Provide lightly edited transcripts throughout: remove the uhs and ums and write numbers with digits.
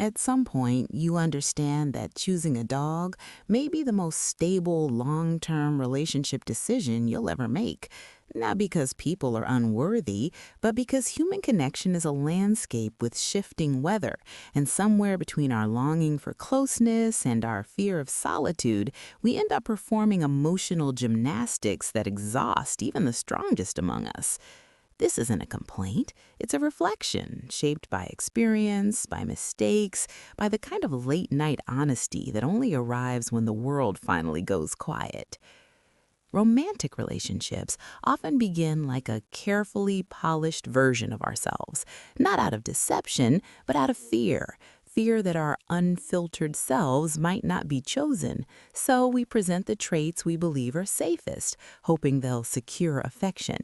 At some point, you understand that choosing a dog may be the most stable, long term relationship decision you'll ever make. Not because people are unworthy, but because human connection is a landscape with shifting weather, and somewhere between our longing for closeness and our fear of solitude, we end up performing emotional gymnastics that exhaust even the strongest among us. This isn't a complaint, it's a reflection shaped by experience, by mistakes, by the kind of late night honesty that only arrives when the world finally goes quiet. Romantic relationships often begin like a carefully polished version of ourselves, not out of deception, but out of fear. Fear that our unfiltered selves might not be chosen, so we present the traits we believe are safest, hoping they'll secure affection.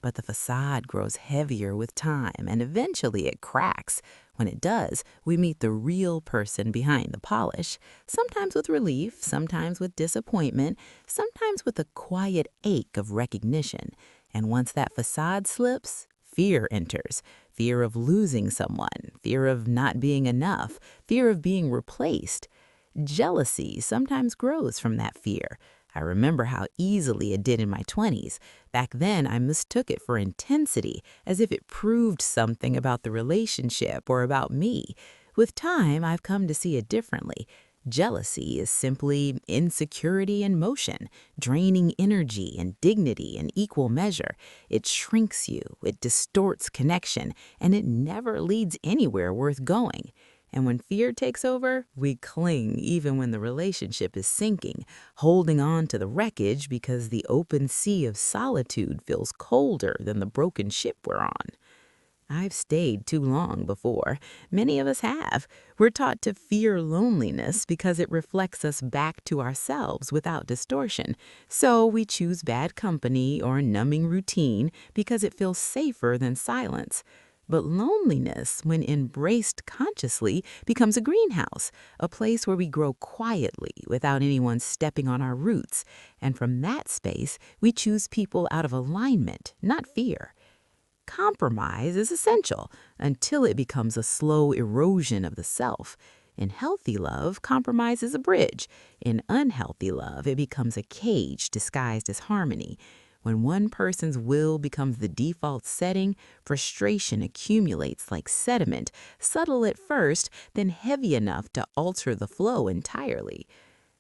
But the facade grows heavier with time, and eventually it cracks. When it does, we meet the real person behind the polish, sometimes with relief, sometimes with disappointment, sometimes with a quiet ache of recognition. And once that facade slips, fear enters. Fear of losing someone, fear of not being enough, fear of being replaced. Jealousy sometimes grows from that fear. I remember how easily it did in my 20s. Back then, I mistook it for intensity, as if it proved something about the relationship or about me. With time, I've come to see it differently. Jealousy is simply insecurity in motion, draining energy and dignity in equal measure. It shrinks you, it distorts connection, and it never leads anywhere worth going. And when fear takes over, we cling even when the relationship is sinking, holding on to the wreckage because the open sea of solitude feels colder than the broken ship we're on. I've stayed too long before. Many of us have. We're taught to fear loneliness because it reflects us back to ourselves without distortion. So we choose bad company or numbing routine because it feels safer than silence. But loneliness, when embraced consciously, becomes a greenhouse, a place where we grow quietly without anyone stepping on our roots. And from that space, we choose people out of alignment, not fear. Compromise is essential until it becomes a slow erosion of the self. In healthy love, compromise is a bridge. In unhealthy love, it becomes a cage disguised as harmony. When one person's will becomes the default setting, frustration accumulates like sediment, subtle at first, then heavy enough to alter the flow entirely.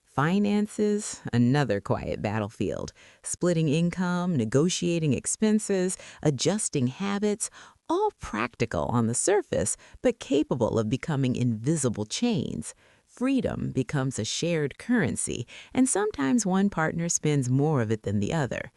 Finances, another quiet battlefield. Splitting income, negotiating expenses, adjusting habits, all practical on the surface, but capable of becoming invisible chains. Freedom becomes a shared currency, and sometimes one partner spends more of it than the other.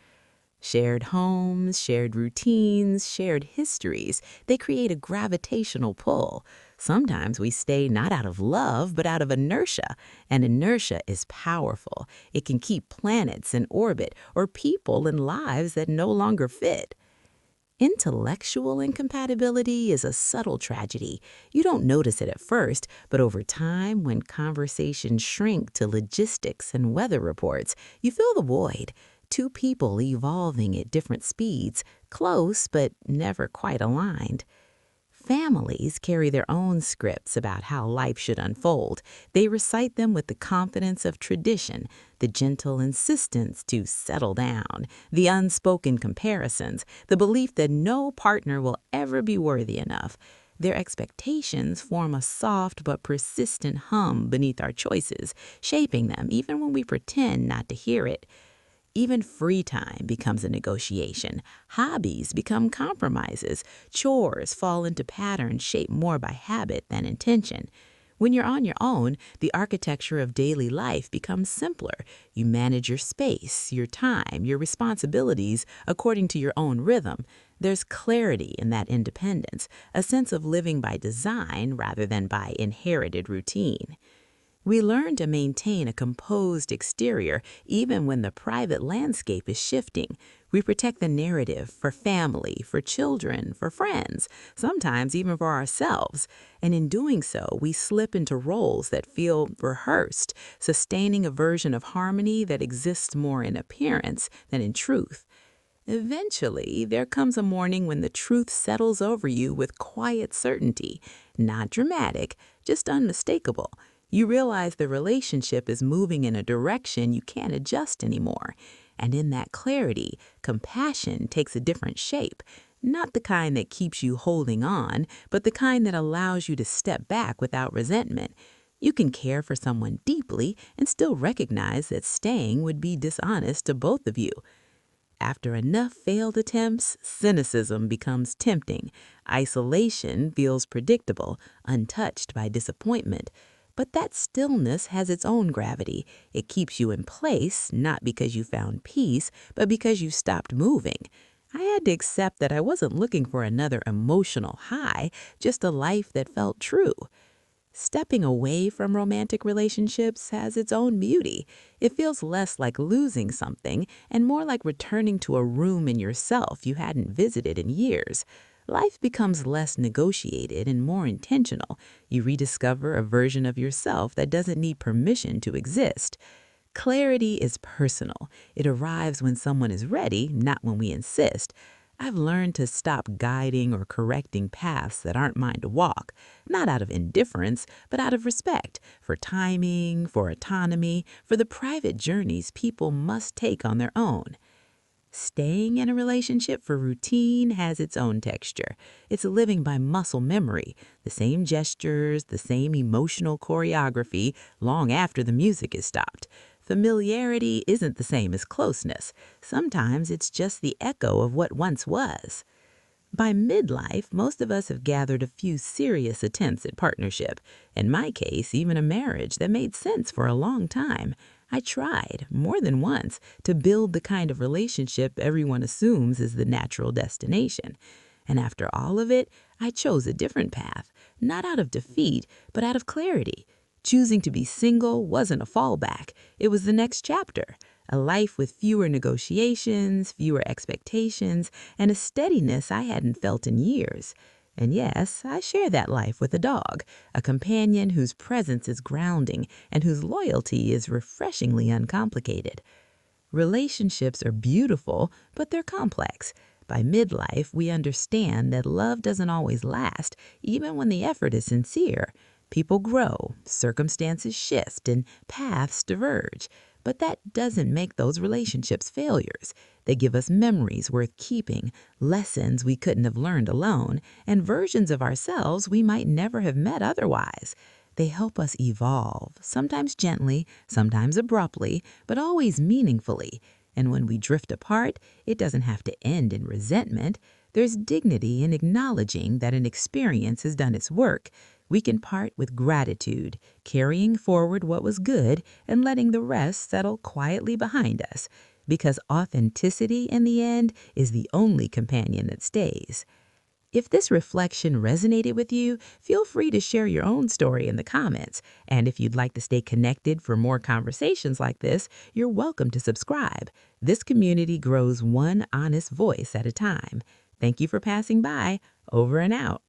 Shared homes, shared routines, shared histories, they create a gravitational pull. Sometimes we stay not out of love, but out of inertia. And inertia is powerful. It can keep planets in orbit or people in lives that no longer fit. Intellectual incompatibility is a subtle tragedy. You don't notice it at first, but over time, when conversations shrink to logistics and weather reports, you fill the void. Two people evolving at different speeds, close but never quite aligned. Families carry their own scripts about how life should unfold. They recite them with the confidence of tradition, the gentle insistence to settle down, the unspoken comparisons, the belief that no partner will ever be worthy enough. Their expectations form a soft but persistent hum beneath our choices, shaping them even when we pretend not to hear it. Even free time becomes a negotiation. Hobbies become compromises. Chores fall into patterns shaped more by habit than intention. When you're on your own, the architecture of daily life becomes simpler. You manage your space, your time, your responsibilities according to your own rhythm. There's clarity in that independence, a sense of living by design rather than by inherited routine. We learn to maintain a composed exterior even when the private landscape is shifting. We protect the narrative for family, for children, for friends, sometimes even for ourselves. And in doing so, we slip into roles that feel rehearsed, sustaining a version of harmony that exists more in appearance than in truth. Eventually, there comes a morning when the truth settles over you with quiet certainty, not dramatic, just unmistakable. You realize the relationship is moving in a direction you can't adjust anymore. And in that clarity, compassion takes a different shape. Not the kind that keeps you holding on, but the kind that allows you to step back without resentment. You can care for someone deeply and still recognize that staying would be dishonest to both of you. After enough failed attempts, cynicism becomes tempting. Isolation feels predictable, untouched by disappointment. But that stillness has its own gravity. It keeps you in place, not because you found peace, but because you stopped moving. I had to accept that I wasn't looking for another emotional high, just a life that felt true. Stepping away from romantic relationships has its own beauty. It feels less like losing something and more like returning to a room in yourself you hadn't visited in years. Life becomes less negotiated and more intentional. You rediscover a version of yourself that doesn't need permission to exist. Clarity is personal. It arrives when someone is ready, not when we insist. I've learned to stop guiding or correcting paths that aren't mine to walk, not out of indifference, but out of respect for timing, for autonomy, for the private journeys people must take on their own. Staying in a relationship for routine has its own texture. It's living by muscle memory, the same gestures, the same emotional choreography long after the music is stopped. Familiarity isn't the same as closeness. Sometimes it's just the echo of what once was. By midlife, most of us have gathered a few serious attempts at partnership. In my case, even a marriage that made sense for a long time. I tried, more than once, to build the kind of relationship everyone assumes is the natural destination. And after all of it, I chose a different path, not out of defeat, but out of clarity. Choosing to be single wasn't a fallback. It was the next chapter. A life with fewer negotiations, fewer expectations, and a steadiness I hadn't felt in years. And yes, I share that life with a dog, a companion whose presence is grounding and whose loyalty is refreshingly uncomplicated. Relationships are beautiful, but they're complex. By midlife, we understand that love doesn't always last, even when the effort is sincere. People grow, circumstances shift, and paths diverge. But that doesn't make those relationships failures. They give us memories worth keeping, lessons we couldn't have learned alone, and versions of ourselves we might never have met otherwise. They help us evolve, sometimes gently, sometimes abruptly, but always meaningfully. And when we drift apart, it doesn't have to end in resentment. There's dignity in acknowledging that an experience has done its work. We can part with gratitude, carrying forward what was good and letting the rest settle quietly behind us. Because authenticity, in the end, is the only companion that stays. If this reflection resonated with you, feel free to share your own story in the comments. And if you'd like to stay connected for more conversations like this, you're welcome to subscribe. This community grows one honest voice at a time. Thank you for passing by. Over and out.